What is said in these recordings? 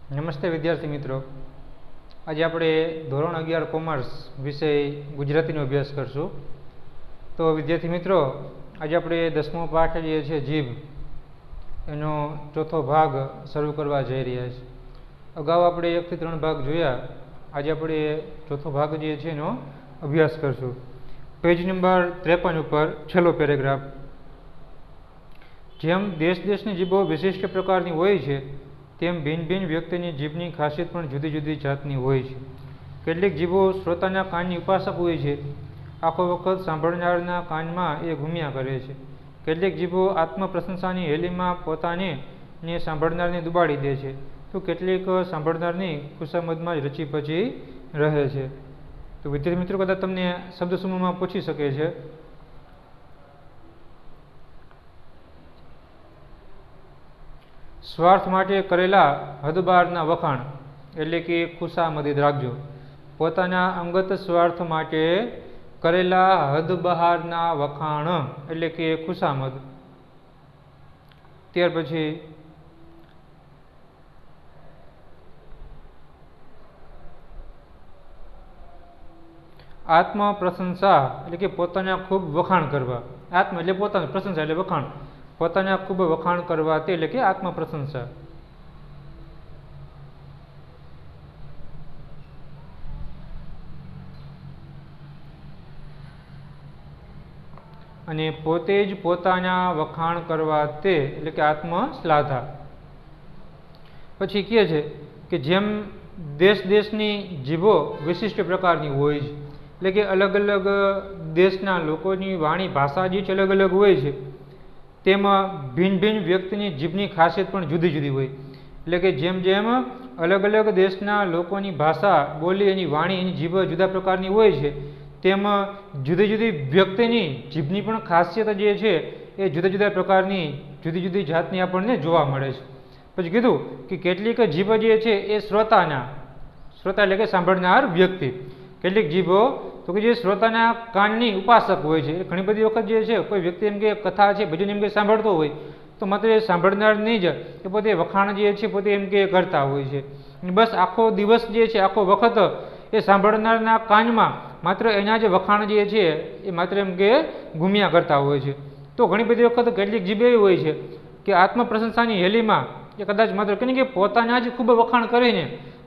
નમસ્તે વિદ્યાર્થી મિત્રો, આજે આપણે ધોરણ 11 કોમર્સ વિષય ગુજરાતીનો અભ્યાસ કરશું. તો વિદ્યાર્થી મિત્રો, આજે આપણે 10મો પાઠ જે છે જીભ, એનો ચોથો ભાગ શરૂ કરવા જઈ રહ્યા છીએ. અગાઉ આપણે 1 થી 3 ભાગ જોયા. આજે આપણે ચોથો ભાગ જે છે એનો અભ્યાસ કરશું. પેજ નંબર 53 ઉપર છેલ્લો પેરેગ્રાફ. જેમ દેશની જીભો વિશિષ્ટ પ્રકારની હોય છે, તેમ ભિન્ન ભિન્ન વ્યક્તિની જીભની ખાસિયત પણ જુદી જુદી જાતની હોય છે. કેટલીક જીભો શ્રોતાના કાનની ઉપાસક હોય છે, આખો વખત સાંભળનારના કાનમાં એ ઘૂમ્યા કરે છે. કેટલીક જીભો આત્મપ્રશંસાની હેલીમાં પોતાને ને સાંભળનારને દુબાડી દે છે, તો કેટલીક સાંભળનારની ખુશામદમાં જ રચી પચી રહે છે. તો વિદ્યાર્થી મિત્રો, કદાચ તમને શબ્દ સમૂહમાં પૂછી શકે છે, સ્વાર્થ માટે કરેલા હદબારના વખાણ એટલે કે ખુશામદીદ રાખજો. પોતાના અંગત સ્વાર્થ માટે કરેલા હદબહારના વખાણ એટલે કે ખુશામદ. ત્યાર પછી આત્મ પ્રશંસા એટલે કે પોતાના ખૂબ વખાણ કરવા. આત્મ એટલે પોતાનું, પ્રશંસા એટલે વખાણ. પોતાના ખૂબ વખાણ કરવા તે એટલે કે આત્મ પ્રશંસા. અને પોતે જ પોતાના વખાણ કરવા તે એટલે કે આત્મશ્લાઘા. પછી કહે છે કે જેમ દેશની જીભો વિશિષ્ટ પ્રકારની હોય છે, એટલે કે અલગ અલગ દેશના લોકોની વાણી ભાષા જે છે અલગ અલગ હોય છે, તેમાં ભિન્ન ભિન્ન વ્યક્તિની જીભની ખાસિયત પણ જુદી જુદી હોય. એટલે કે જેમ જેમ અલગ અલગ દેશના લોકોની ભાષા બોલી, એની વાણી, એની જીભ જુદા પ્રકારની હોય છે, તેમાં જુદી જુદી વ્યક્તિની જીભની પણ ખાસિયત જે છે એ જુદા જુદા પ્રકારની જુદી જુદી જાતની આપણને જોવા મળે છે. પછી કીધું કે કેટલીક જીભ જે છે એ શ્રોતા એટલે કે સાંભળનાર વ્યક્તિ. કેટલીક જીભો તો કે જે શ્રોતાના કાનની ઉપાસક હોય છે. ઘણી બધી વખત જે છે કોઈ વ્યક્તિ એમ કે કથા છે, ભજન એમ કે સાંભળતો હોય, તો માત્ર એ સાંભળનાર નહીં જ, એ પોતે વખાણ જે છે પોતે એમ કે કરતા હોય છે. બસ આખો દિવસ જે છે, આખો વખત એ સાંભળનારના કાનમાં માત્ર એના જે વખાણ જે છે એ માત્ર એમ કે ઘૂમ્યા કરતા હોય છે. તો ઘણી બધી વખત કેટલીક જીભ એવી હોય છે કે આત્મ પ્રશંસાની હેલીમાં એ કદાચ માત્ર કે પોતાના જ ખૂબ વખાણ કરીને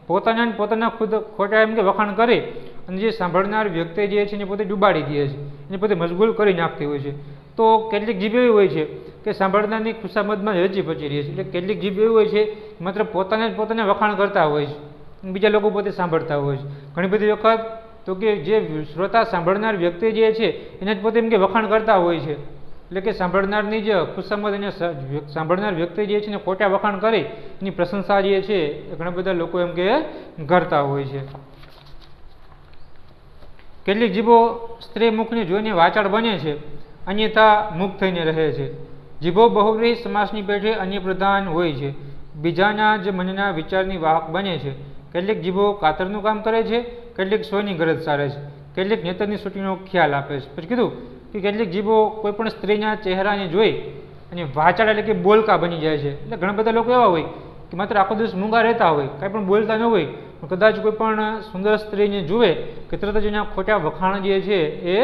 પોતાના ખુદ ખોટા એમ કે વખાણ કરી અને જે સાંભળનાર વ્યક્તિ જે છે એને પોતે ડૂબાડી દે છે, એને પોતે મશગુલ કરી નાખતી હોય છે. તો કેટલીક જીભ એવી હોય છે કે સાંભળનારની ખુશામદમાં રચી પચી રહી છે. એટલે કેટલીક જીભ એવી હોય છે માત્ર પોતાના વખાણ કરતા હોય છે, બીજા લોકો પોતે સાંભળતા હોય છે. ઘણી બધી વખત તો કે જે શ્રોતા સાંભળનાર વ્યક્તિ જે છે એને જ પોતે એમ કે વખાણ કરતા હોય છે. એટલે કે સાંભળનારની જ ખુશામદ અને સાંભળનાર વ્યક્તિ જે છે ને ખોટા વખાણ કરી એની પ્રશંસા જે છે એ ઘણા બધા લોકો એમ કે કરતા હોય છે. કેટલીક જીભો સ્ત્રી મુખને જોઈને વાચાળ બને છે, અન્યથા મુખ થઈને રહે છે. જીભો બહુવ્રીહી સમાસની પેઠે અન્ય પ્રધાન હોય છે, બીજાના જ મનના વિચારની વાહક બને છે. કેટલીક જીભો કાતરનું કામ કરે છે, કેટલીક સોયની ગરજ સારે છે, કેટલીક નેતરની સૂટીનો ખ્યાલ આપે છે. પછી કીધું કે કેટલીક જીભો કોઈ પણ સ્ત્રીના ચહેરાને જોઈ અને વાચાળ એટલે કે બોલકા બની જાય છે. એટલે ઘણા બધા લોકો એવા હોય કે માત્ર આખો દિવસ મૂંગા રહેતા હોય, કાંઈ પણ બોલતા ન હોય, કદાચ કોઈ પણ સુંદર સ્ત્રીને જુએ કે તરત જ એના ખોટા વખાણ જે છે એ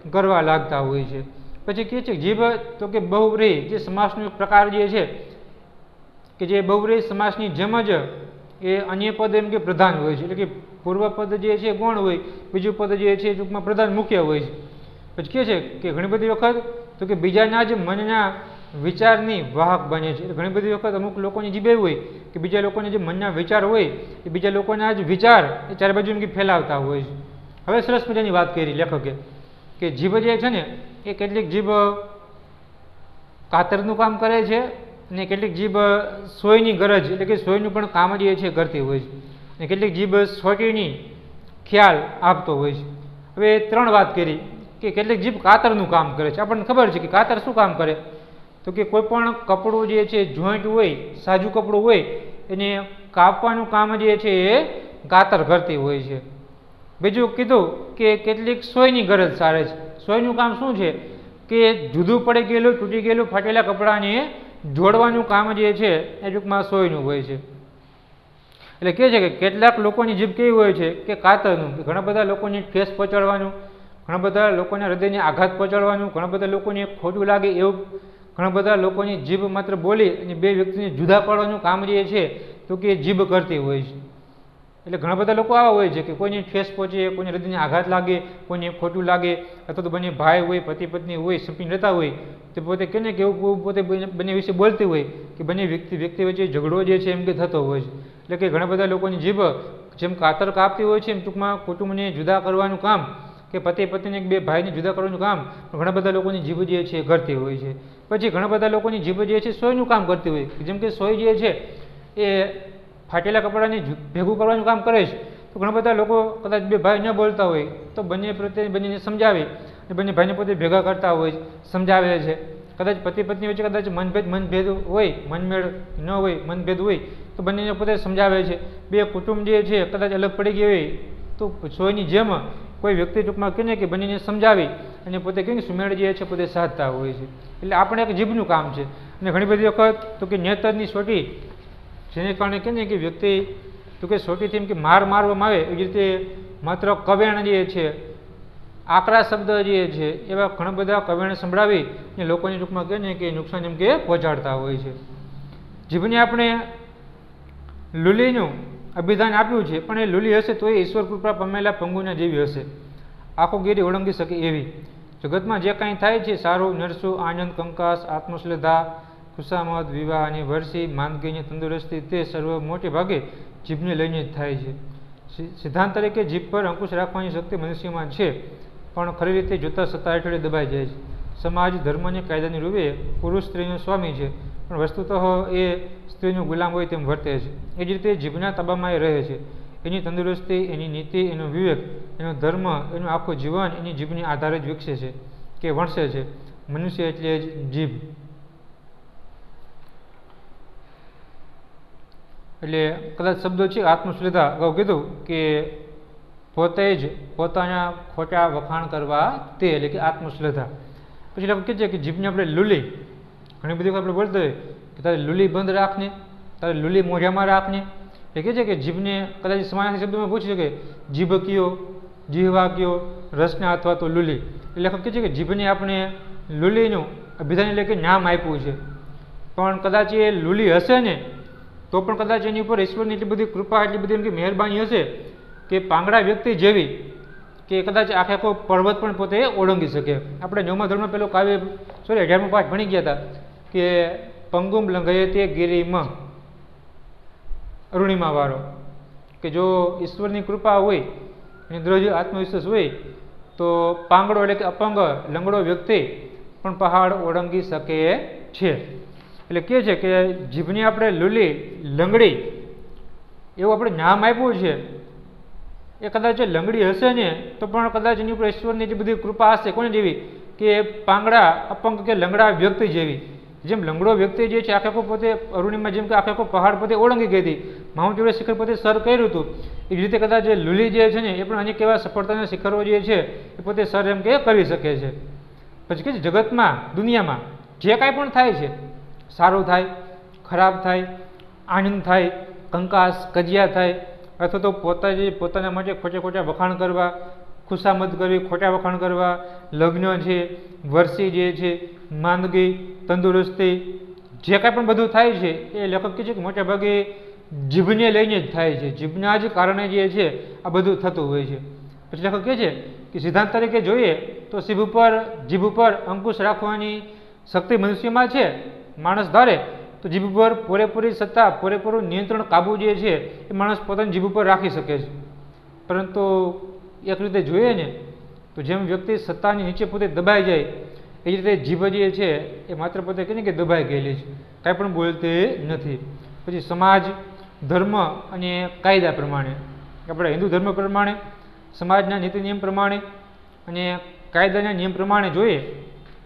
કરવા લાગતા હોય છે. પછી કહે છે જીભ તો કે બહુવ્રીહી જે સમાસનો પ્રકાર જે છે કે જે બહુવ્રીહી સમાસની જેમ જ એ અન્ય પદ એમ કે પ્રધાન હોય છે. એટલે કે પૂર્વ પદ જે છે ગૌણ હોય, બીજું પદ જે છે ટૂંકમાં પ્રધાન મુખ્ય હોય છે. પછી કહે છે કે ઘણી બધી વખત તો કે બીજાના જ મનના વિચારની વાહક બને છે. ઘણી બધી વખત અમુક લોકોની જીભ એવી હોય કે બીજા લોકોને જે મનના વિચાર હોય એ બીજા લોકોના જ વિચાર એ ચારે બાજુ એમ કે ફેલાવતા હોય છે. હવે સરસ મજાની વાત કરી લેખકે કે જીભ જે છે ને એ કેટલીક જીભ કાતરનું કામ કરે છે અને કેટલીક જીભ સોયની ગરજ એટલે કે સોયનું પણ કામ જે છે કરતી હોય છે, અને કેટલીક જીભ સોટીની ખ્યાલ આપતો હોય છે. હવે 3 વાત કરી કે કેટલીક જીભ કાતરનું કામ કરે છે. આપણને ખબર છે કે કાતર શું કામ કરે, તો કે કોઈ પણ કપડું જે છે જોઈન્ટ હોય, સાજું કપડું હોય, એને કાપવાનું કામ જે છે એ કાતર કરતી હોય છે. બીજું કીધું કે કેટલીક સોયની ગરજ સારે છે. સોયનું કામ શું છે કે જુદું પડી ગયેલું, તૂટી ગયેલું, ફાટેલા કપડાને જોડવાનું કામ જે છે એ ટૂંકમાં સોયનું હોય છે. એટલે કહે છે કે કેટલાક લોકોની જીભ કેવી હોય છે કે કાતરનું, કે ઘણા બધા લોકોની ઠેસ પહોંચાડવાનું, ઘણા બધા લોકોના હૃદયને આઘાત પહોંચાડવાનું, ઘણા બધા લોકોને ખોટું લાગે એવું, ઘણા બધા લોકોની જીભ માત્ર બોલી અને બે વ્યક્તિને જુદા પાડવાનું કામ જે છે તો કે જીભ કરતી હોય છે. એટલે ઘણા બધા લોકો આવા હોય છે કે કોઈને ઠેસ પહોંચે, કોઈને હૃદયને આઘાત લાગે, કોઈને ખોટું લાગે, અથવા તો બંને ભાઈ હોય, પતિ પત્ની હોય, સંપીને રહેતા હોય તો પોતે કે ને કે એવું પોતે બંને વિશે બોલતી હોય કે બંને વ્યક્તિ વચ્ચે ઝઘડો જે છે એમ કે થતો હોય છે. એટલે કે ઘણા બધા લોકોની જીભ જેમ કાતર કાપતી હોય છે એમ ટૂંકમાં કુટુંબને જુદા કરવાનું કામ, કે પતિ પત્નીને બે ભાઈને જુદા કરવાનું કામ ઘણા બધા લોકોની જીભ જે છે કરતી હોય છે. પછી ઘણા બધા લોકોની જીભ જે છે સોયનું કામ કરતી હોય, જેમ કે સોય જે છે એ ફાટેલા કપડાને ભેગું કરવાનું કામ કરે છે. તો ઘણા બધા લોકો કદાચ બે ભાઈ ન બોલતા હોય તો બંને પ્રત્યે બંનેને સમજાવે અને બંને ભાઈને પોતે ભેગા કરતા હોય, સમજાવે છે. કદાચ પતિ પત્ની વચ્ચે કદાચ મનભેદ હોય, મનમેળ ન હોય, મનભેદ હોય તો બંનેને પોતે સમજાવે છે. બે કુટુંબ જે છે કદાચ અલગ પડી ગઈ હોય તો સોયની જેમ કોઈ વ્યક્તિ ટૂંકમાં કહે ને કે બંનેને સમજાવી અને પોતે કે સુમેળ જે છે પોતે સાધતા હોય છે. એટલે આપણે એક જીભનું કામ છે. અને ઘણી બધી વખત તો કે નેતરની સોટી, જેને કારણે કહે ને કે વ્યક્તિ તો કે સોટીથી એમ કે મારવામાં આવે એવી રીતે માત્ર કવેણ જે છે, આકરા શબ્દ જે છે એવા ઘણા બધા કવેણ સંભળાવી અને લોકોની ટૂંકમાં કહે ને કે નુકસાન એમ કે પહોંચાડતા હોય છે. જીભને આપણે લુલીનું અભિધાન આપ્યું છે, પણ એ લુલી હશે તો એ ઈશ્વર કૃપા પામેલા પંગુના જેવી હશે, આખો ગીરી ઓળંગી શકે એવી. જગતમાં જે કાંઈ થાય છે સારું, નરસું, આનંદ, કંકાસ, આત્મશ્રદ્ધા, ખુશામત, વિવાહ અને વર્ષી, માંદગીની તંદુરસ્તી તે સર્વ મોટે ભાગે જીભને લઈને જ થાય છે. સિદ્ધાંત તરીકે જીભ પર અંકુશ રાખવાની શક્તિ મનુષ્યમાં છે, પણ ખરી રીતે જોતા સત્તા હેઠળ દબાઈ જાય છે. સમાજ ધર્મ અને કાયદાની રૂપે પુરુષ સ્ત્રીનો સ્વામી છે, પણ વસ્તુતઃ એ સ્ત્રીનો ગુલામ હોય તેમ વર્તે છે. એ જ રીતે જીભના તાબામાં એ રહે છે. એની તંદુરસ્તી, એની નીતિ, એનો વિવેક, એનો ધર્મ, એનું આખું જીવન એની જીભની આધારે જ વિકસે છે કે વણસે છે. મનુષ્ય એટલે જ જીભ. એટલે કદાચ શબ્દો છે આત્મશ્રદ્ધા, અગાઉ કીધું કે પોતે જ પોતાના ખોટા વખાણ કરવા તે, એટલે કે આત્મશ્રદ્ધા. પછી લોકો કહે છે કે જીભને આપણે લુલી, ઘણી બધી આપણે બોલતા હોય કે તારે લુલી બંધ રાખને, તારે લુલી મોઢામાં રાખને. એ કહે છે કે જીભને કદાચ સમાનાર્થી શબ્દોમાં પૂછી શકે જીભ કયો, જીહવા કયો, રસના અથવા તો લુલી. એ લેખક કહે છે કે જીભને આપણે લુલીનું અભિધાન એટલે કે નામ આપ્યું છે, પણ કદાચ એ લુલી હશે ને તો પણ કદાચ એની ઉપર ઈશ્વરની એટલી બધી કૃપા, એટલી બધી એમ કે મહેરબાની હશે કે પાંગડા વ્યક્તિ જેવી કે કદાચ આખો પર્વત પણ પોતે ઓળંગી શકે. આપણે 9મા ધોરણમાં પેલો કાવ્ય 18મો પાઠ ભણી ગયા હતા કે પંગુમ લંઘયતે ગિરિમાં અરુણિમા વાળો, કે જો ઈશ્વરની કૃપા હોય અને દ્રઢ આત્મવિશ્વાસ હોય તો પાંગડો એટલે કે અપંગ લંગડો વ્યક્તિ પણ પહાડ ઓળંગી શકે છે. એટલે કહે છે કે જીભની આપણે લુલી, લંગડી એવું આપણે નામ આપ્યું છે. એ કદાચ લંગડી હશે ને તો પણ કદાચ એની ઉપર ઈશ્વરની જે બધી કૃપા હશે, કોને જેવી કે પાંગડા અપંગ કે લંગડા વ્યક્તિ જેવી. જેમ લંગડો વ્યક્તિ જે છે આખે પોતે અરુણિમા જેમ કે આખે પહાડ પોતે ઓળંગી ગઈ હતી, માઉન્ટ એવરેસ્ટ શિખર પોતે સર કર્યું હતું, એ જ રીતે કદાચ લુલી જે છે ને એ પણ અનેક એવા સફળતાના શિખરો જે છે એ પોતે સર એમ કે કરી શકે છે. પછી કે જગતમાં, દુનિયામાં જે કાંઈ પણ થાય છે, સારું થાય, ખરાબ થાય, આનંદ થાય, કંકાસ, કજિયા થાય, અથવા તો પોતાના માટે ખોટા વખાણ કરવા, ખુશામત કરવી, ખોટા વખાણ કરવા, લગ્ન છે, વર્ષી જે છે, માંદગી, તંદુરસ્તી, જે કાંઈ પણ બધું થાય છે એ લેખક કહે છે કે મોટા ભાગે જીભને લઈને જ થાય છે. જીભના જ કારણે જે છે આ બધું થતું હોય છે. પછી લેખક કહે છે કે સિદ્ધાંત તરીકે જોઈએ તો જીભ ઉપર અંકુશ રાખવાની શક્તિ મનુષ્યમાં છે. માણસ ધારે તો જીભ ઉપર પૂરેપૂરી સત્તા, પૂરેપૂરું નિયંત્રણ, કાબુ જે છે એ માણસ પોતાની જીભ ઉપર રાખી શકે છે. પરંતુ એક રીતે જોઈએ ને તો જેમ વ્યક્તિ સત્તાની નીચે પોતે દબાઈ જાય એ જ રીતે જીભ જે છે એ માત્ર પોતે કહે ને કે દબાઈ ગયેલી છે, કાંઈ પણ બોલતી નથી. પછી સમાજ, ધર્મ અને કાયદા પ્રમાણે, આપણે હિન્દુ ધર્મ પ્રમાણે, સમાજના નીતિ નિયમ પ્રમાણે અને કાયદાના નિયમ પ્રમાણે જોઈએ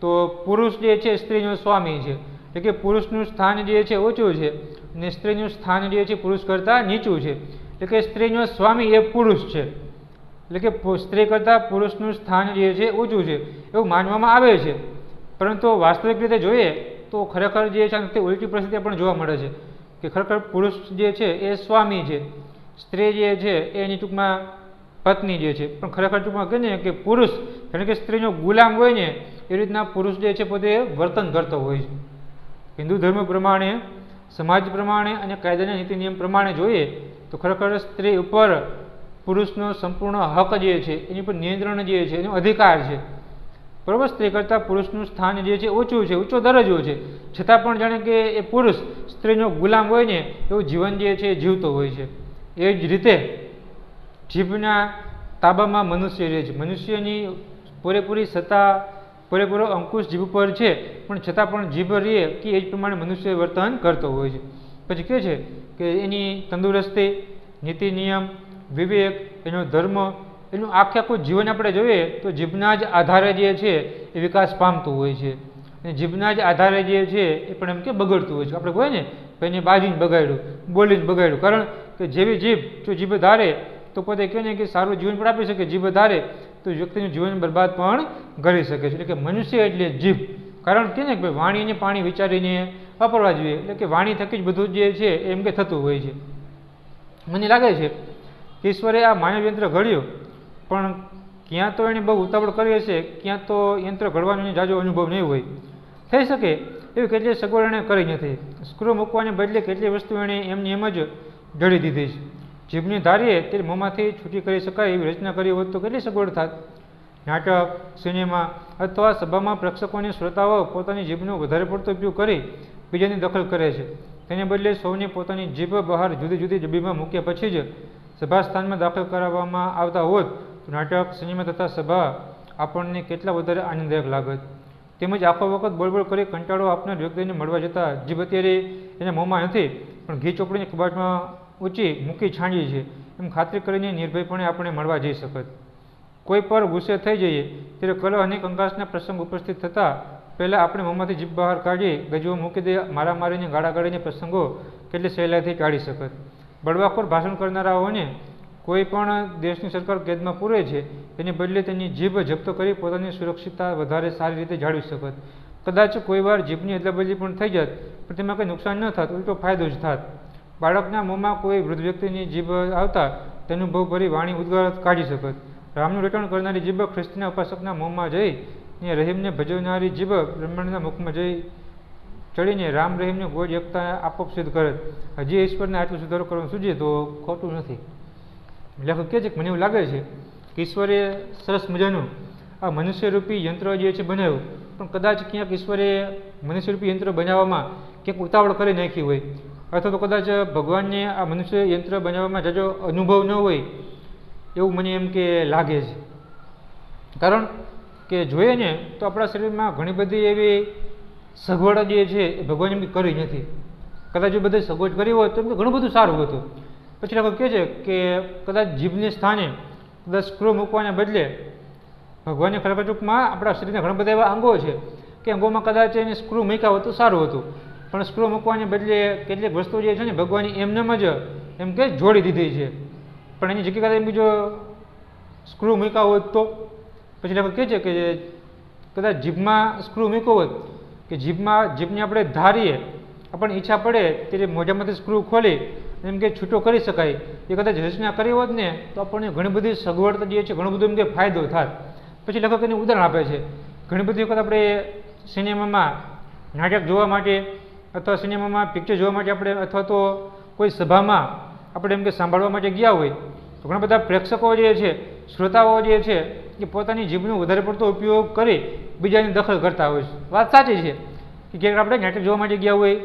તો પુરુષ જે છે સ્ત્રીનો સ્વામી છે. એટલે કે પુરુષનું સ્થાન જે છે ઊંચું છે અને સ્ત્રીનું સ્થાન જે છે પુરુષ કરતાં નીચું છે. એટલે કે સ્ત્રીનો સ્વામી એ પુરુષ છે, એટલે કે સ્ત્રી કરતાં પુરુષનું સ્થાન જે છે ઊંચું છે એવું માનવામાં આવે છે. પરંતુ વાસ્તવિક રીતે જોઈએ તો ખરેખર જે છે તે ઉલટી પરિસ્થિતિ પણ જોવા મળે છે કે ખરેખર પુરુષ જે છે એ સ્વામી છે સ્ત્રી જે છે એની ટૂંકમાં પત્ની જે છે, પણ ખરેખર ટૂંકમાં કહે ને કે પુરુષ કારણ કે સ્ત્રીનો ગુલામ હોય ને એ રીતના પુરુષ જે છે પોતે વર્તન કરતો હોય છે. હિન્દુ ધર્મ પ્રમાણે, સમાજ પ્રમાણે અને કાયદાના નીતિ નિયમ પ્રમાણે જોઈએ તો ખરેખર સ્ત્રી ઉપર પુરુષનો સંપૂર્ણ હક જે છે, એની પર નિયંત્રણ જે છે, એનો અધિકાર છે. બરાબર, સ્ત્રી કરતાં પુરુષનું સ્થાન જે છે ઓછું છે, ઊંચો દરજ્જો છે, છતાં પણ જાણે કે એ પુરુષ સ્ત્રીનો ગુલામ હોય ને એવું જીવન જે છે એ જીવતો હોય છે. એ જ રીતે જીભના તાબામાં મનુષ્ય રહે છે. મનુષ્યની પૂરેપૂરી સત્તા, પૂરેપૂરો અંકુશ જીભ પર છે, પણ છતાં પણ જીભ રહે કે એ જ પ્રમાણે મનુષ્ય વર્તન કરતો હોય છે. પછી કહે છે કે એની તંદુરસ્તી, નીતિ નિયમ, વિવેક, એનો ધર્મ, એનું આખું જીવન આપણે જોઈએ તો જીભના જ આધારે જે છે એ વિકાસ પામતું હોય છે. અને જીભના જ આધારે જે છે એ પણ એમ કે બગડતું હોય છે. આપણે કહીએ ને એને બાજીને બગાડ્યું, બોલીને બગાડ્યું, કારણ કે જેવી જીભ જો જીભ ધારે તો પોતે કહે ને કે સારું જીવન પણ આપી શકે, જીભ ધારે તો વ્યક્તિનું જીવન બરબાદ પણ કરી શકે છે. એટલે કે મનુષ્ય એટલે જીભ, કારણ કે ને કે વાણીને પાણી વિચારીને વાપરવા જોઈએ. એટલે કે વાણી થકી જ બધું જે છે એમ કે થતું હોય છે. મને લાગે છે કે ઈશ્વરે આ માનવ યંત્ર ઘડ્યું, પણ ક્યાં તો એણે બહુ ઉતાવળ કરી હશે, ક્યાં તો યંત્ર ઘડવાનો એને જાજો અનુભવ નહીં હોય. થઈ શકે એવી કેટલી સગવડ એણે કરી નથી. સ્ક્રૂ મૂકવાને બદલે કેટલી વસ્તુ એણે એમની એમ જ જડી દીધી છે. જીભને ધારીએ તે મોંમાંથી છૂટી કરી શકાય એવી રચના કરી હોત તો કેટલી સગવડ થાત. નાટક, સિનેમા અથવા સભામાં પ્રેક્ષકોને શ્રોતાઓ પોતાની જીભનો વધારે પડતો ઉપયોગ કરી બીજાની દખલ કરે છે. તેને બદલે સૌને પોતાની જીભ બહાર જુદી જુદી ડબ્બીમાં મૂક્યા પછી જ સભા સ્થાનમાં દાખલ કરાવવામાં આવતા હોત તો નાટક, સિનેમા તથા સભા આપણને કેટલા વધારે આનંદદાયક લાગત. તેમજ આખો વખત બોલબોલ કરી કંટાળો આપનાર વ્યક્તિને મળવા જતાં જીભ અત્યારે એના મોંમાં નથી, પણ ઘી ચોપડીને કબાટમાં ઊંચી મૂકી છાંડી છે એમ ખાતરી કરીને નિર્ભયપણે આપણે મળવા જઈ શકત. કોઈ પર ગુસ્સે થઈ જઈએ ત્યારે કલહ અને કંકાસના પ્રસંગ ઉપસ્થિત થતાં પહેલાં આપણે મોંમાંથી જીભ બહાર કાઢી ગજવો મૂકી દે મારામારીને ગાળાગાળીને પ્રસંગો કેટલી સહેલાઈથી ટાળી શકત. બળવાખોર ભાષણ કરનારાઓને કોઈ પણ દેશની સરકાર કેદમાં પૂરે છે, તેને બદલે તેની જીભ જપ્ત કરી પોતાની સુરક્ષિતતા વધારે સારી રીતે જાળવી શકત. કદાચ કોઈ વાર જીભની અદલાબદલી પણ થઈ જાત, પણ તેમાં કંઈ નુકસાન ન થાત, ઉલટો ફાયદો જ થાત. બાળકના મોંમાં કોઈ વૃદ્ધ વ્યક્તિની જીભ આવતા તેનું અનુભવ ભરી વાણી ઉદ્ગાર કાઢી શકત. રામનું રટણ કરનારી જીભ ખ્રિસ્તીના ઉપાસકના મોંમાં જઈ ને રહીમને ભજવનારી જીભ બ્રહ્માંડના મુખમાં જઈ ચડીને રામ રહીમને ગોળ એકતા આપોપ સિદ્ધ કરે. હજી ઈશ્વરને આટલો સુધારો કરવાનું સૂચે તો ખોટું નથી. લેખક કહે છે કે મને એવું લાગે છે કે ઈશ્વરે સરસ મજાનું આ મનુષ્યરૂપી યંત્ર જે છે બનાવ્યું, પણ કદાચ ક્યાંક ઈશ્વરે મનુષ્યરૂપી યંત્ર બનાવવામાં ક્યાંક ઉતાવળ કરી નાખી હોય, અથવા તો કદાચ ભગવાનને આ મનુષ્ય યંત્ર બનાવવામાં જાજો અનુભવ ન હોય એવું મને એમ કે લાગે છે. કારણ કે જોઈએ ને તો આપણા શરીરમાં ઘણી બધી એવી સગવડ જે છે એ ભગવાન એમ કરી નથી. કદાચ જો બધી સગવડ કરી હોય તો એમ ઘણું બધું સારું હતું. પછી લોકો કહે છે કે કદાચ જીભને સ્થાને કદાચ સ્ક્રૂ મૂકવાને બદલે ભગવાનને ખરેખર ટૂંકમાં આપણા શરીરના ઘણા બધા એવા અંગો છે કે અંગોમાં કદાચ એને સ્ક્રૂ મૂક્યા હોત તો સારું હતું, પણ સ્ક્રૂ મૂકવાને બદલે કેટલીક વસ્તુ જે છે ને ભગવાને એમનેમ જ એમ કે જોડી દીધી છે. પણ એની જગ્યાએ એમ બીજો સ્ક્રૂ મૂક્યા હોત તો પછી લોકો કહે છે કે કદાચ જીભમાં સ્ક્રૂ મૂક્યો હોત કે જીભને આપણે ધારીએ, આપણને ઈચ્છા પડે ત્યારે મોઢામાંથી સ્ક્રૂ ખોલી એમ કે છૂટો કરી શકાય, એ કદાચ રચના કરી હોત ને તો આપણને ઘણી બધી સગવડતા જે છે ઘણું બધું એમ કે ફાયદો થાય. પછી લેખક એને ઉદાહરણ આપે છે. ઘણી બધી વખત આપણે સિનેમામાં નાટક જોવા માટે અથવા સિનેમામાં પિક્ચર જોવા માટે આપણે અથવા તો કોઈ સભામાં આપણે એમ કે સાંભળવા માટે ગયા હોય તો ઘણા બધા પ્રેક્ષકો જે છે, શ્રોતાઓ જે છે એ પોતાની જીભનો વધારે પડતો ઉપયોગ કરી બીજાની દખલ કરતા હોય છે. વાત સાચી છે કે ક્યાંક આપણે નાટક જોવા માટે ગયા હોય,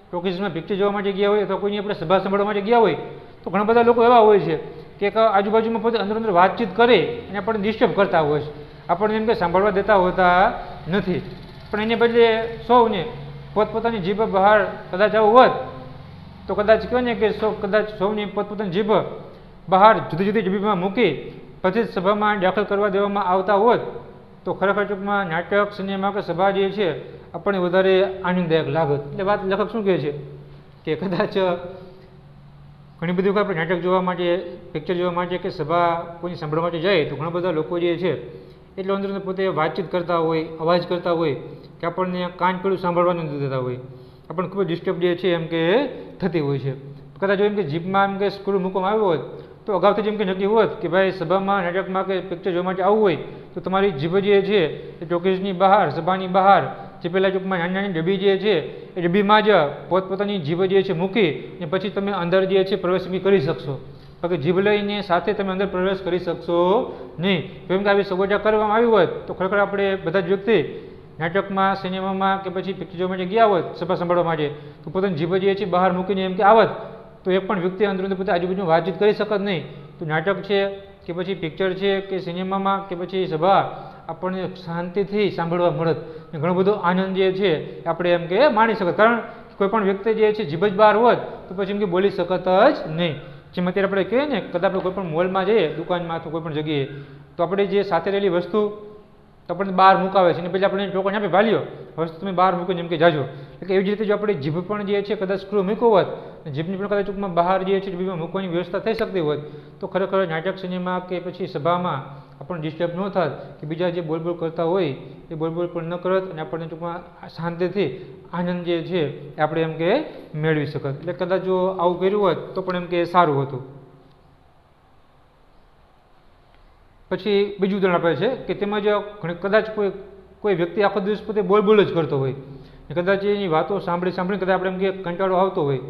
ટોકીઝમાં પિક્ચર જોવા માટે ગયા હોય અથવા કોઈની આપણે સભા સાંભળવા માટે ગયા હોય તો ઘણા બધા લોકો એવા હોય છે કે આજુબાજુમાં પોતે અંદર અંદર વાતચીત કરે અને આપણને ડિસ્ટર્બ કરતા હોય છે, આપણને એમ કે સાંભળવા દેતા હોતા નથી. પણ એને બદલે સૌને પોતપોતાની જીભ બહાર કદાચ આવું હોત તો કદાચ કહે ને કે કદાચ સૌની પોતપોતાની જીભ બહાર જુદી જુદી ડબ્બીમાં મૂકી પછી સભામાં દાખલ કરવા દેવામાં આવતા હોત તો ખરેખર ટૂંકમાં નાટક, સિનેમા કે સભા જે છે આપણને વધારે આનંદદાયક લાગત. એટલે વાત લેખક શું કહે છે કે કદાચ ઘણી બધી વખત આપણે નાટક જોવા માટે, પિક્ચર જોવા માટે કે સભા કોઈની સાંભળવા માટે જાય તો ઘણા બધા લોકો જે છે એટલે અંદર પોતે વાતચીત કરતા હોય, અવાજ કરતા હોય કે આપણને કાન પેલું સાંભળવાનું નથી દેતા હોય, આપણને ખૂબ જ ડિસ્ટર્બ જે છે એમ કે થતી હોય છે. તો કદાચ એમ કે જીભમાં એમ કે સ્ક્રૂ મૂકવામાં આવ્યો હોત તો અગાઉથી જેમ કે નક્કી હોત કે ભાઈ સભામાં, નાટકમાં કે પિક્ચર જોવા માટે આવવું હોય તો તમારી જીભ જે છે એ ટોકીઝની બહાર, સભાની બહાર જે પહેલાં ટૂંકમાં નાની નાની ડબ્બી જે છે એ ડબ્બીમાં જ પોતપોતાની જીભ જે છે મૂકી અને પછી તમે અંદર જે છે પ્રવેશ કરી શકશો. બાકી જીભ લઈને સાથે તમે અંદર પ્રવેશ કરી શકશો નહીં. કેમ કે આવી સગવડતા કરવામાં આવી હોત તો ખરેખર આપણે બધા જ વ્યક્તિ નાટકમાં, સિનેમામાં કે પછી પિક્ચર જોવા માટે ગયા હોત સભા સાંભળવા માટે તો પોતાની જીભ જે છે બહાર મૂકીને એમ કે આવત તો એક પણ વ્યક્તિ અંદર પોતે આજુબાજુ વાતચીત કરી શકત નહીં. તો નાટક છે કે પછી પિક્ચર છે કે સિનેમામાં કે પછી સભા આપણને શાંતિથી સાંભળવા મળત, ઘણો બધો આનંદ જે છે આપણે એમ કે માણી શકત. કારણ કોઈ પણ વ્યક્તિ જે છે જીભ જ બહાર હોત તો પછી એમ કે બોલી શકત જ નહીં. જેમ અત્યારે આપણે કહીએ ને કદાચ આપણે કોઈ પણ મોલમાં જઈએ, દુકાનમાં અથવા કોઈ પણ જગ્યાએ તો આપણે જે સાથે રહેલી વસ્તુ તો આપણને બહાર મુકાવે છે અને પછી આપણે ટોકન આપી ભાલ્યો વસ્તુ તમે બહાર મૂકીને એમ કે જાજો. એટલે એવી જ રીતે જો આપણે જીભ પણ જે છે કદાચ સ્ક્રૂ મૂક્યો હોત, જીભની પણ કદાચ ટૂંકમાં બહાર જે છે જીભમાં મૂકવાની વ્યવસ્થા થઈ શકતી હોત તો ખરેખર નાટક, સિનેમા કે પછી સભામાં આપણને ડિસ્ટર્બ ન થાત કે બીજા જે બોલબોલ કરતા હોય એ બોલબોલ પણ ન કરત અને આપણને ટૂંકમાં શાંતિથી આનંદ જે છે એ આપણે એમ કે મેળવી શકત. એટલે કદાચ જો આવું કર્યું હોત તો પણ એમ કે સારું હતું. પછી બીજું ઉદાહરણ આપે છે કે તેમાં જો કદાચ કોઈ વ્યક્તિ આખો દિવસ પોતે બોલબોલ જ કરતો હોય કદાચ એની વાતો સાંભળીને કદાચ આપણે એમ કે કંટાળો આવતો હોય,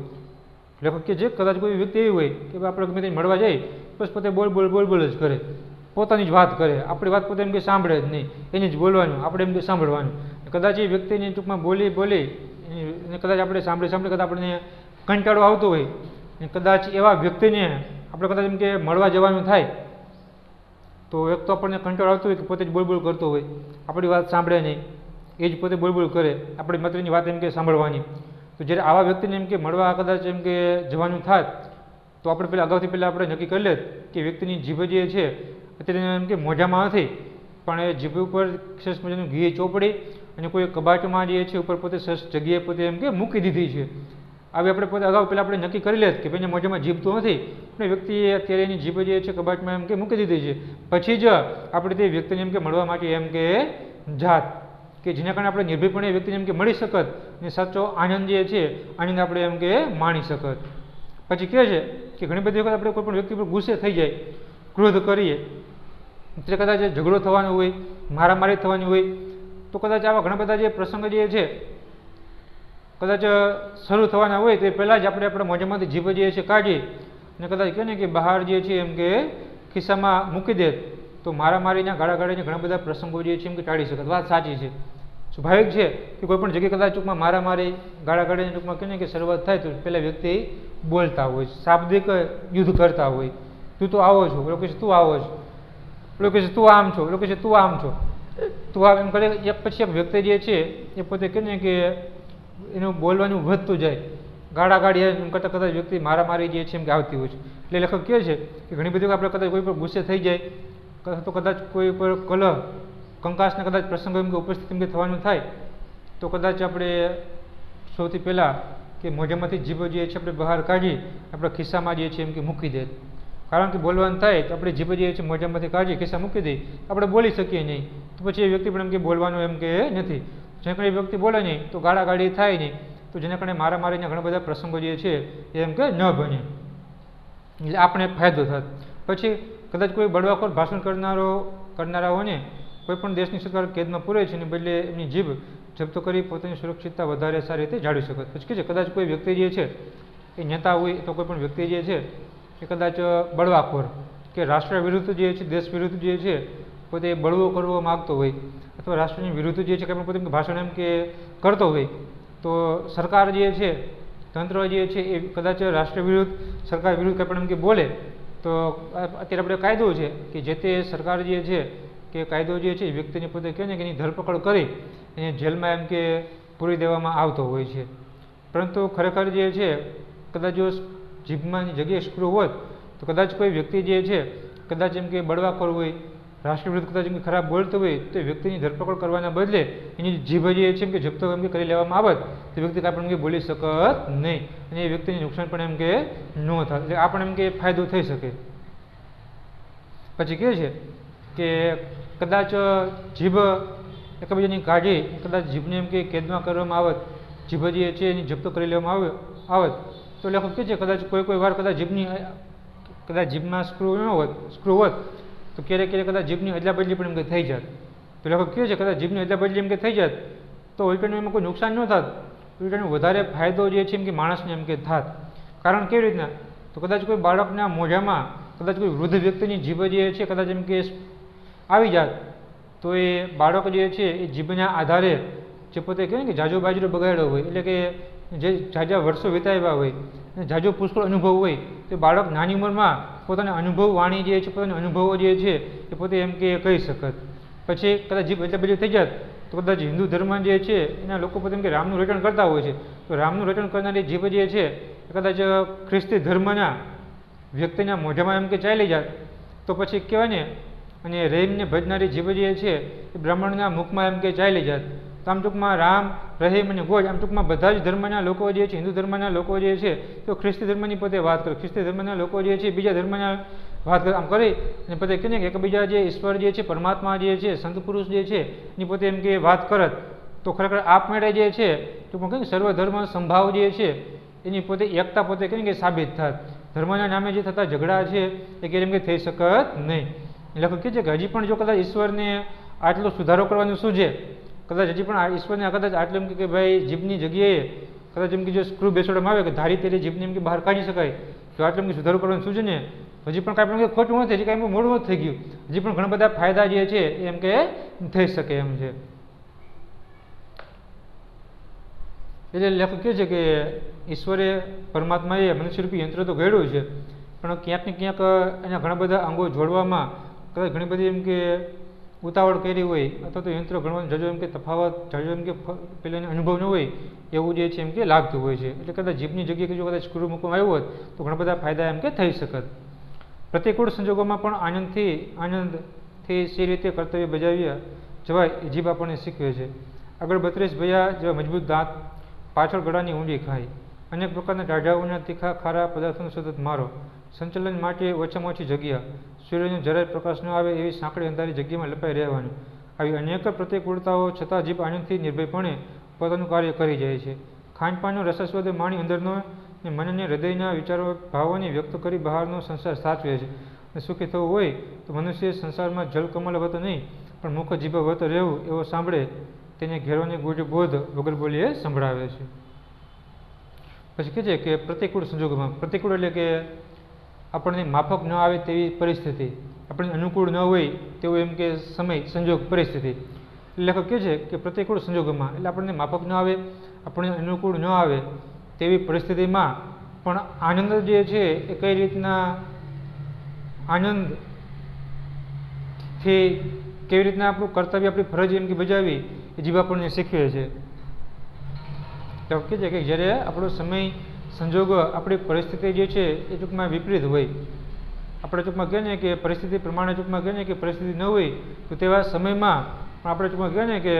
લેખક કે છે કદાચ કોઈ વ્યક્તિ એવી હોય કે આપણે ગમે તે મળવા જાય બસ પોતે બોલબોલ જ કરે, પોતાની જ વાત કરે, આપણી વાત પોતે એમ કે સાંભળે જ નહીં, એની જ બોલવાનું, આપણે એમ કે સાંભળવાનું. કદાચ એ વ્યક્તિની ટૂંકમાં બોલી અને કદાચ આપણે સાંભળી કદાચ આપણને કંટાળો આવતો હોય અને કદાચ એવા વ્યક્તિને આપણે કદાચ એમ કે મળવા જવાનું થાય તો એક તો આપણને કંટાળો આવતો હોય કે પોતે જ બોલબોલ કરતો હોય, આપણી વાત સાંભળે નહીં, એ જ પોતે બોલબોલ કરે, આપણી મિત્રની વાત એમ કે સાંભળવાની. તો જ્યારે આવા વ્યક્તિને એમ કે મળવા કદાચ એમ કે જવાનું થાય તો આપણે અગાઉથી આપણે નક્કી કરી લે કે વ્યક્તિની જીભ જે છે અત્યારે એમ કે મોઢામાં નથી પણ એ જીભ ઉપર સરસ મજાનું ઘી ચોપડી અને કોઈ કબાટમાં જે છે ઉપર પોતે સરસ જગ્યાએ પોતે એમ કે મૂકી દીધી છે. આવી આપણે પોતે અગાઉ આપણે નક્કી કરી લે કે ભાઈને મોઢામાં જીભ તો નથી પણ વ્યક્તિએ અત્યારે એની જીભ જે છે કબાટમાં એમ કે મૂકી દીધી છે. પછી જ આપણે તે વ્યક્તિને એમ કે મળવા માટે એમ કે જાત કે જેના કારણે આપણે નિર્ભયપણે એ વ્યક્તિને એમ કે મળી શકત અને સાચો આનંદ જે છે આનંદ આપણે એમ કે માણી શકત. પછી કહે છે કે ઘણી બધી વખત આપણે કોઈ પણ વ્યક્તિ પર ગુસ્સે થઈ જાય, ક્રોધ કરીએ, એટલે કદાચ ઝઘડો થવાનો હોય, મારામારી થવાની હોય તો કદાચ આવા ઘણા બધા જે પ્રસંગ જે છે કદાચ શરૂ થવાના હોય તો એ પહેલાં જ આપણે આપણા મોઢામાંથી જીભ જે છે કાઢી અને કદાચ કહે ને કે બહાર જે છે એમ કે ખિસ્સામાં મૂકી દે તો મારામારીના ગાળાગાળીના ઘણા બધા પ્રસંગો જે છે એમ કે ટાળી શકે. વાત સાચી છે, સ્વાભાવિક છે કે કોઈ પણ જગ્યાએ કદાચ ટૂંકમાં મારામારી ગાળાગાળીની ટૂંકમાં કહે ને કે શરૂઆત થાય તો પહેલાં વ્યક્તિ બોલતા હોય, શાબ્દિક યુદ્ધ કરતા હોય, તું તો આવો છો, પેલો કહે છે તું આવો છો, પેલો કહે છે તું આમ છો, પેલો કહે છે તું આમ છો, તું આમ એમ કરે. એક પછી એક વ્યક્તિ જે છે એ પોતે કહે ને કે એનું બોલવાનું વધતું જાય, ગાળાગાળી એમ કરતાં કદાચ વ્યક્તિ મારામારી જે છે એમ કે આવતી હોય છે. એટલે લેખક કહે છે કે ઘણી બધી આપણે કદાચ કોઈ પર ગુસ્સે થઈ જાય તો કદાચ કોઈ પર કલહ, કંકાસના કદાચ પ્રસંગો એમ કે ઉપસ્થિત એમ કે થવાનું થાય તો કદાચ આપણે સૌથી પહેલાં કે મોઢામાંથી જીભ જે છે આપણે બહાર કાઢી આપણા ખિસ્સામાં જે છે એમ કે મૂકી દે. કારણ કે બોલવાનું થાય તો આપણે જીભ જે છે મોઢામાંથી કાઢી ખિસ્સા મૂકી દઈએ આપણે બોલી શકીએ નહીં તો પછી એ વ્યક્તિ પણ એમ કે બોલવાનું એમ કે નથી. જેના કારણે વ્યક્તિ બોલે નહીં તો ગાળાગાળી થાય નહીં તો જેના કારણે મારામારીના ઘણા બધા પ્રસંગો જે છે એમ કે ન બને, એટલે આપણે ફાયદો થાય. પછી કદાચ કોઈ બળવાખોર ભાષણ કરનારાઓને કોઈ પણ દેશની સરકાર કેદમાં પૂરે છે અને બદલે એમની જીભ જપ્ત કરી પોતાની સુરક્ષિતતા વધારે સારી રીતે જાળવી શકે. પછી કે છે કદાચ કોઈ વ્યક્તિ જે છે એ નેતા હોય તો કોઈ પણ વ્યક્તિ જે છે એ કદાચ બળવાખોર કે રાષ્ટ્ર વિરુદ્ધ જે છે, દેશ વિરુદ્ધ જે છે પોતે બળવો કરવા માગતો હોય અથવા રાષ્ટ્રની વિરુદ્ધ જે છે કે પોતે ભાષણ એમ કે કરતો હોય તો સરકાર જે છે, તંત્ર જે છે એ કદાચ રાષ્ટ્ર વિરુદ્ધ, સરકાર વિરુદ્ધ કંઈ પણ એમ કે બોલે તો અત્યારે આપણે કાયદો છે કે જે તે સરકાર જે છે કે કાયદો જે છે એ વ્યક્તિને પોતે કહે ને કે એની ધરપકડ કરી એને જેલમાં એમ કે પૂરી દેવામાં આવતો હોય છે. પરંતુ ખરેખર જે છે કદાચ જો જીભમાંની જગ્યાએ સ્ક્રૂ હોત તો કદાચ કોઈ વ્યક્તિ જે છે કદાચ એમ કે બળવાખોર હોય, રાષ્ટ્ર વિરુદ્ધ કદાચ એમ કે ખરાબ બોલતો હોય તો એ વ્યક્તિની ધરપકડ કરવાના બદલે એની જીભ જે છે એમ કે જપ્ત એમ કે કરી લેવામાં આવત તો વ્યક્તિ કાંઈ પણ એમ કે બોલી શકત નહીં અને એ વ્યક્તિને નુકસાન પણ એમ કે ન થાય, એટલે આ પણ એમ કે ફાયદો થઈ શકે. પછી કહે છે કે કદાચ જીભ એકબીજાની કાઢી કદાચ જીભને એમ કે કેદમાં કરવામાં આવત, જીભ જે છે એની જપ્ત કરી લેવામાં આવત તો લેખક કહે છે કદાચ કોઈ વાર કદાચ જીભમાં સ્ક્રૂ હોત તો ક્યારેક કદાચ જીભની અદલા બદલી પણ એમ કે થઈ જાત. તો લેખક કહે છે કદાચ જીભની અદલા બદલી એમ કે થઈ જાત તો ઉલટાનું એમાં કોઈ નુકસાન ન થાત, ઉલટાનું વધારે ફાયદો જે છે એમ કે માણસને એમ કે થાત. કારણ કેવી રીતના, તો કદાચ કોઈ બાળકના મોઢામાં કદાચ કોઈ વૃદ્ધ વ્યક્તિની જીભ જે છે કદાચ એમ કે આવી જાત તો એ બાળક જે છે એ જીભના આધારે જે પોતે કહેવાય કે જાજો બાજરો બગાડ્યો હોય, એટલે કે જે જાજા વર્ષો વિતાવ્યા હોય અને જાજો પુષ્કળ અનુભવ હોય તો બાળક નાની ઉંમરમાં પોતાના અનુભવ વાણી જે છે, પોતાના અનુભવો જે છે એ પોતે એમ કે કહી શકત. પછી કદાચ જીભ એટલે બધી થઈ જાત તો કદાચ હિન્દુ ધર્મ જે છે એના લોકો પોતે એમ કે રામનું રટણ કરતા હોય છે, તો રામનું રટણ કરનારી જીભ જે છે એ કદાચ ખ્રિસ્તી ધર્મના વ્યક્તિના મોઢામાં એમ કે ચાલી જાત તો પછી કહેવાય ને, અને રહીમને ભજનારી જીભ જે છે એ બ્રાહ્મણના મુખમાં એમ કે ચાલી જાત. તો આમ ટૂંકમાં રામ, રહીમ અને ગોજ આમ ટૂંકમાં બધા જ ધર્મના લોકો જે છે, હિન્દુ ધર્મના લોકો જે છે તો ખ્રિસ્તી ધર્મની પોતે વાત કરે, ખ્રિસ્તી ધર્મના લોકો જે છે બીજા ધર્મના વાત કરે, આમ કરી અને પોતે કહે ને કે એકબીજા જે ઈશ્વર જે છે, પરમાત્મા જે છે, સંત પુરુષ જે છે એની પોતે એમ કે વાત કરત તો ખરેખર આપમેળે જે છે ટૂંકમાં કહે સર્વધર્મ સંભાવ જે છે એની પોતે એકતા પોતે કહે કે સાબિત થાત. ધર્મના નામે જે થતા ઝઘડા છે એ કે એમ કે થઈ શકત નહીં. લેખક કહે છે કે હજી પણ જો કદાચ ઈશ્વરને આટલો સુધારો કરવાનું સૂઝે, કદાચ હજી પણ આ ઈશ્વરને કદાચ આટલું એમ કે ભાઈ જીભની જગ્યાએ કદાચ એમ કે જો સ્ક્રૂ બેસાડવામાં આવે કે ધારી તેરી જીભને એમ કે બહાર કાઢી શકાય તો આટલું એમ કે સુધારો કરવાનું સૂઝે ને હજી પણ કાંઈ પણ ખોટું નથી, હજી કાંઈ મોડું નથી થઈ ગયું, હજી પણ ઘણા બધા ફાયદા જે છે એમ કે થઈ શકે એમ છે. એટલે લેખક કહે છે કે ઈશ્વરે પરમાત્માએ મનુષ્યરૂપી યંત્ર તો ઘડ્યું છે પણ ક્યાંક ને ક્યાંક એના ઘણા બધા અંગો જોડવામાં કદાચ ઘણી બધી એમ કે ઉતાવળ કરી હોય અથવા તો યંત્ર ગણવાનો જાજો એમ કે તફાવત જાજો એમ કે પેલાને અનુભવ ન હોય એવું જે છે એમ કે લાગતું હોય છે. એટલે કદાચ જીભની જગ્યાએ જો કદાચ સ્ક્રૂ મૂકવામાં આવ્યો હોત તો ઘણા બધા ફાયદા એમ કે થઈ શકત. પ્રતિકૂળ સંજોગોમાં પણ આનંદથી સી રીતે કર્તવ્ય બજાવ્યા જવાય એ જીભ આપણને શીખવે છે. આગળ 32 ભૈયા જેવા મજબૂત દાંત, પાછળ ગળાની ઊંડી ખાઈ, અનેક પ્રકારના ટાઢાઓના તીખા ખારા પદાર્થોનો સતત મારો, સંચલન માટે ઓછામાં ઓછી જગ્યા, સૂર્યનો જરાય પ્રકાશ ન આવે એવી સાંકડી અંધારી જગ્યામાં લપાઈ રહેવાનું, આવી અનેક પ્રતિકૂળતાઓ છતાં જીભ આનંદથી નિર્ભયપણે પોતાનું કાર્ય કરી જાય છે. ખાનપાનનો રસસ્વાદ માણી અંદરનો ને મનને હૃદયના વિચારો ભાવોને વ્યક્ત કરી બહારનો સંસાર સાચવે છે. અને સુખી થવું હોય તો મનુષ્ય સંસારમાં જલકમલ વત નહીં પણ મુખ જીભ વત રહેવું એવો સાંભળે તેને ઘેરોને ગુજ બોધ વગર બોલીએ સંભળાવે છે. પછી કહે છે કે પ્રતિકૂળ સંજોગોમાં, પ્રતિકૂળ એટલે કે આપણને માફક ન આવે તેવી પરિસ્થિતિ, આપણને અનુકૂળ ન હોય તેવું એમ કે સમય, સંજોગ, પરિસ્થિતિ. લેખક કહે છે કે પ્રતિકૂળ સંજોગોમાં એટલે આપણને માફક ન આવે, આપણને અનુકૂળ ન આવે તેવી પરિસ્થિતિમાં પણ આનંદ જે છે એ કઈ રીતના આનંદથી કેવી રીતના આપણું કર્તવ્ય, આપણી ફરજ એમ કે બજાવી એ જીભ આપણને શીખવે છે. તો કહે છે કે જ્યારે આપણો સમય, સંજોગો, આપણી પરિસ્થિતિ જે છે એ ટૂંકમાં વિપરીત હોય, આપણે ટૂંકમાં કહે ને કે પરિસ્થિતિ પ્રમાણે ટૂંકમાં કહે ને કે પરિસ્થિતિ ન હોય તો તેવા સમયમાં પણ આપણે ટૂંકમાં કહે ને કે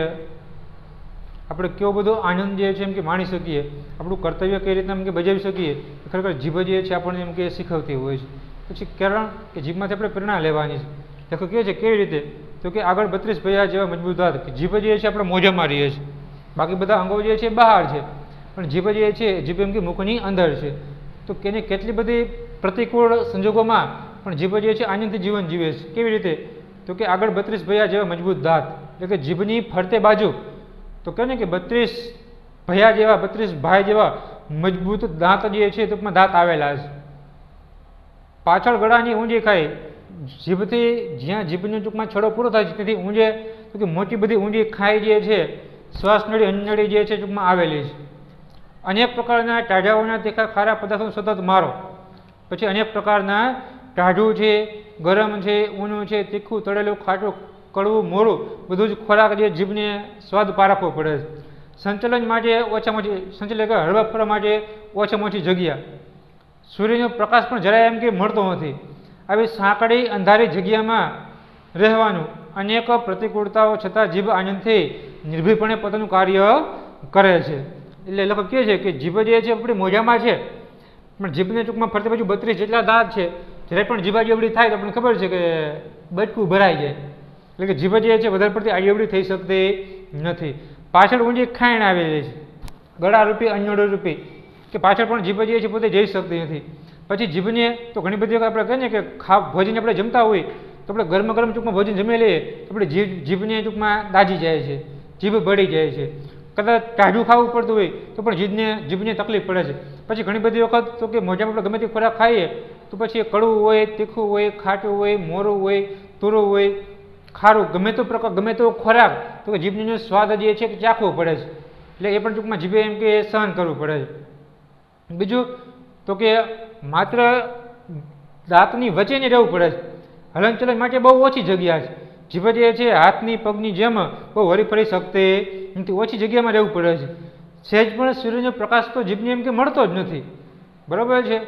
આપણે કેવો બધો આનંદ જે છે એમ કે માણી શકીએ, આપણું કર્તવ્ય કઈ રીતના એમ કે બજાવી શકીએ, ખરેખર જીભ જે છે આપણને એમ કે શીખવતી હોય છે. પછી કારણ કે જીભમાંથી આપણે પ્રેરણા લેવાની છે. લેખક કહે છે કેવી રીતે, તો કે આગળ 32 ભૈયા જેવા મજબૂત દાંત, કે જીભ જે છે આપણે મોઢામાં રહીએ છીએ, બાકી બધા અંગો જે છે બહાર છે પણ જીભ જે છે જીભ એમ કે મુખની અંદર છે. તો કેને કેટલી બધી પ્રતિકૂળ સંજોગોમાં પણ જીભ જે છે આનંદથી જીવન જીવે છે. કેવી રીતે, તો કે આગળ 32 ભૈયા જેવા મજબૂત દાંત એટલે કે જીભની ફરતે બાજુ તો કહે ને કે 32 ભૈયા જેવા, 32 ભાઈ જેવા મજબૂત દાંત જે છે ટૂંકમાં દાંત આવેલા છે. પાછળ ગળાની ઊંડી ખાઈ, જીભથી જ્યાં જીભનો ટૂંકમાં છડો પૂરો થાય છે તેથી ઊંડે તો કે મોટી બધી ઊંડી ખાઈ જે છે શ્વાસ નળી, અન્નળી જે છે ટૂંકમાં આવેલી છે. અનેક પ્રકારના ટાઢાઓના તીખા ખારા પદાર્થોનો સતત મારો, પછી અનેક પ્રકારના ટાઢું છે, ગરમ છે, ઊનું છે, તીખું, તળેલું, ખાટું, કડવું, મોરું બધું જ ખોરાક જે જીભને સ્વાદ પારખવો પડે છે. સંચલન માટે ઓછામાં ઓછી, સંચલન એટલે હળવા ફરવા માટે ઓછામાં ઓછી જગ્યા, સૂર્યનો પ્રકાશ પણ જરાય એમ કે મળતો નથી, આવી સાંકડી અંધારી જગ્યામાં રહેવાનું, અનેક પ્રતિકૂળતાઓ છતાં જીભ આનંદથી નિર્ભયપણે પોતાનું કાર્ય કરે છે. એટલે લેખક કહે છે કે જીભ જે છે આપણી મોઢામાં છે પણ જીભને ટૂંકમાં ફરતી બાજુ 32 જેટલા દાંત છે, જ્યારે પણ જીભ આડી થાય તો આપણને ખબર છે કે બચકું ભરાઈ જાય, એટલે કે જીભ જે છે વધારે પડતી આડી થઈ શકતી નથી. પાછળ ઊંડી ખાઈણ આવેલી છે, ગળા રૂપી, અન્નળો રૂપી, કે પાછળ પણ જીભ જે છે પોતે જઈ શકતી નથી. પછી જીભને તો ઘણી બધી વખત આપણે કહીએ ને કે ભોજન આપણે જમતા હોય તો આપણે ગરમ ગરમ ટૂંકમાં ભોજન જમી લઈએ તો આપણે જીભને ટૂંકમાં દાજી જાય છે, જીભ બળી જાય છે. કદાચ ટાઢું ખાવું પડતું હોય તો પણ જીભને તકલીફ પડે છે. પછી ઘણી બધી વખત તો કે મોજામાં આપણે ગમે તે ખોરાક ખાઈએ તો પછી કડવું હોય, તીખું હોય, ખાટું હોય, મોરું હોય, તુરું હોય, ખારું, ગમે તો ખોરાક તો કે જીભનો સ્વાદ જે છે કે ચાખવો પડે છે. એટલે એ પણ ટૂંકમાં જીભે એમ કે સહન કરવું પડે છે. બીજું તો કે માત્ર દાંતની વચ્ચે ને રહેવું પડે છે. હલનચલન માટે બહુ ઓછી જગ્યા છે. જીભ જે છે હાથની પગની જેમ બહુ હરીફરી શકતી નથી, ઓછી જગ્યામાં રહેવું પડે છે. સહેજ પણ સૂર્યનો પ્રકાશ તો જીભને એમ કે મળતો જ નથી, બરાબર છે.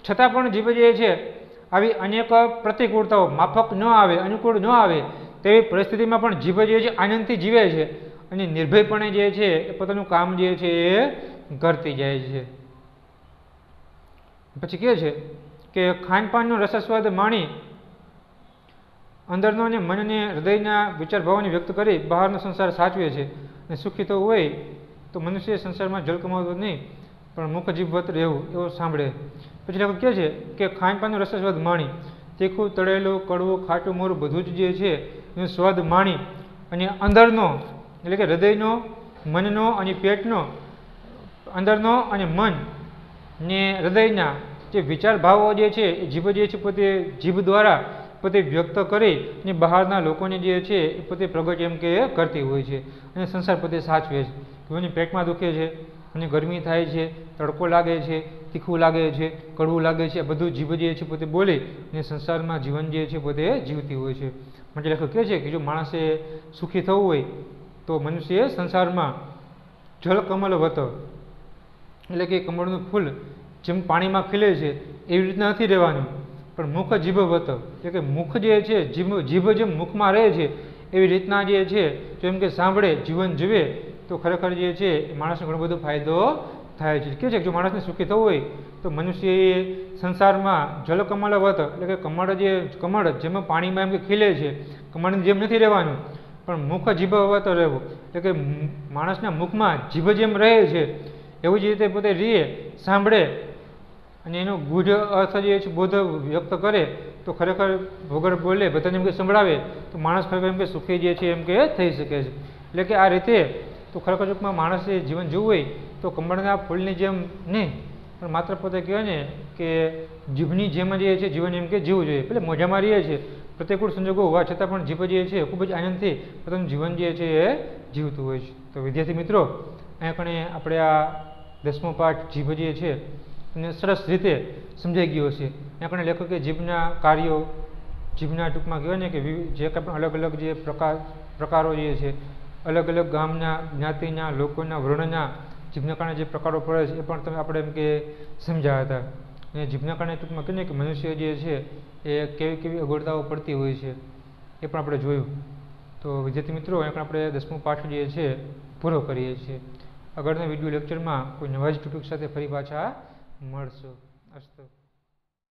છતાં પણ જીભ જે છે આવી અનેક પ્રતિકૂળતાઓ માફક ન આવે, અનુકૂળ ન આવે તેવી પરિસ્થિતિમાં પણ જીભ જે છે આનંદથી જીવે છે અને નિર્ભયપણે જે છે એ પોતાનું કામ જે છે એ કરતી જાય છે. પછી કહે છે કે ખાનપાનનો રસસ્વાદ માણી અંદરનો અને મનને હૃદયના વિચાર ભાવોને વ્યક્ત કરી બહારનો સંસાર સાચવે છે અને સુખી થવું હોય તો મનુષ્ય સંસારમાં જલ કમાવતો નહીં પણ મુખ જીભવત રહેવું એવો સાંભળે. પછી લોકો કહે છે કે ખાનપાનનો રસસ્વાદ માણી, તીખું, તળેલું, કડવું, ખાટું, મોરું બધું જ જે છે એનો સ્વાદ માણી અને અંદરનો એટલે કે હૃદયનો, મનનો અને પેટનો, અંદરનો અને મન ને હૃદયના જે વિચાર ભાવો જે છે એ જીભ જે છે પોતે જીભ દ્વારા પોતે વ્યક્ત કરી અને બહારના લોકોને જે છે એ પોતે પ્રગટ એમ કે કરતી હોય છે અને સંસાર પોતે સાચવે છે. કોઈને પેટમાં દુખે છે અને ગરમી થાય છે, તડકો લાગે છે, તીખું લાગે છે, કડવું લાગે છે, આ બધું જીભ જે છે પોતે બોલે અને સંસારમાં જીવન જે છે પોતે જીવતી હોય છે. માટે લેખક કહે છે કે જો માણસે સુખી થવું હોય તો મનુષ્ય સંસારમાં જલ કમલવત એટલે કે કમળનું ફૂલ જેમ પાણીમાં ખીલે છે એવી રીતના નથી રહેવાનું, પણ મુખ જીભવત એટલે કે મુખ જે છે જીભ જેમ મુખમાં રહે છે એવી રીતના જે છે જો એમ કે સાંભળે, જીવન જીવે તો ખરેખર જે છે એ માણસને ઘણો બધો ફાયદો થાય છે. કે છે જો માણસને સુખી થવું હોય તો મનુષ્યએ સંસારમાં જલ કમલવત એટલે કે કમળ જેમાં પાણીમાં એમ કે ખીલે છે કમળની જેમ નથી રહેવાનું, પણ મુખ જીભવત રહેવું એટલે કે માણસના મુખમાં જીભ જેમ રહે છે એવું જ રીતે પોતે રીએ, સાંભળે અને એનો ગૂઢ અર્થ જે છે બોધ વ્યક્ત કરે તો ખરેખર વગર બોલે બધાને એમ કે સંભળાવે તો માણસ ખરેખર એમ કે સુખી જે છે એમ કે થઈ શકે છે. એટલે કે આ રીતે તો ખરેખર ટૂંકમાં માણસે જીવન જીવવું હોય તો કમળના ફૂલની જેમ નહીં પણ માત્ર પોતે કહેવાય ને કે જીભની જેમ જે છે જીવન એમ કે જીવવું જોઈએ. એટલે મોજામાં રહીએ છીએ, પ્રતિકૂળ સંજોગો હોવા છતાં પણ જીભ જે છે ખૂબ જ આનંદથી પોતાનું જીવન જે છે એ જીવતું હોય છે. તો વિદ્યાર્થી મિત્રો અહીંયા આપણે આ 10મો પાઠ જીભ જે છે અને સરસ રીતે સમજાઈ ગયો છે. અહીંયા પણ લેખકે જીભના કાર્યો, જીભના ટૂંકમાં કહેવાય ને કે જે કંઈ પણ અલગ અલગ જે પ્રકારો જે છે અલગ અલગ ગામના, જ્ઞાતિના, લોકોના, વર્ણના જીભના કારણે જે પ્રકારો પડે છે એ પણ તમે આપણે એમ કે સમજાયા હતા. અને જીભના કારણે ટૂંકમાં કહીએ ને કે મનુષ્ય જે છે એ કેવી કેવી અગવડતાઓ પડતી હોય છે એ પણ આપણે જોયું. તો વિદ્યાર્થી મિત્રો અહીંયા આપણે 10મો પાઠ જે છે પૂરો કરીએ છીએ. આગળના વિડીયો લેક્ચરમાં કોઈ નવા જ ટોપિક સાથે ફરી પાછા મળશું. અસ્તુ.